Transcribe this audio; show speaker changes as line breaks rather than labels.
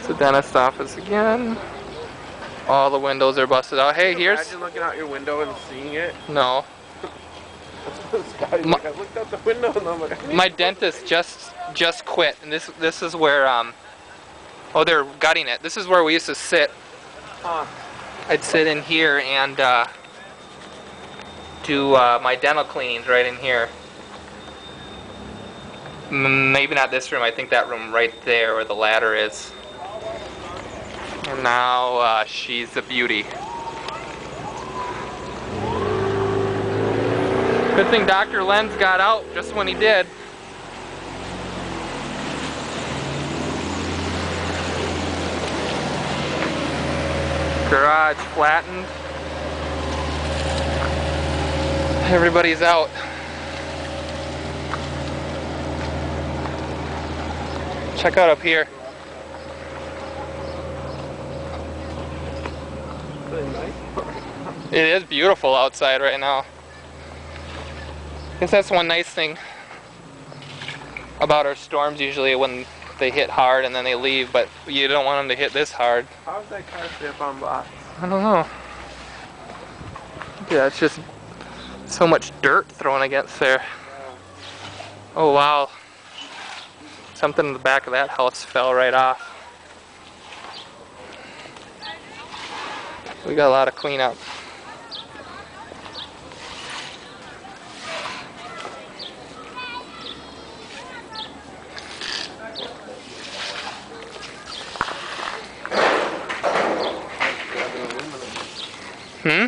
It's the dentist office again. All the windows are busted out. Hey, here's...
Imagine looking out your window and seeing it.
No.
This guy's like, I looked out the window and I'm like...
My dentist just quit, and this is where, oh, they're gutting it. This is where we used to sit.
Huh.
I'd sit in here and do my dental cleanings right in here. Maybe not this room. I think that room right there where the ladder is. And now she's a beauty. Good thing Dr. Lenz got out just when he did. Garage flattened. Everybody's out. Check out up here. It is beautiful outside right now. I guess that's one nice thing about our storms usually when they hit hard and then they leave, but you don't want them to hit this hard.
How's that car stay up on blocks?
I don't know. Yeah, it's just so much dirt thrown against there. Oh wow. Something in the back of that house fell right off. We got a lot of cleanup. Hmm?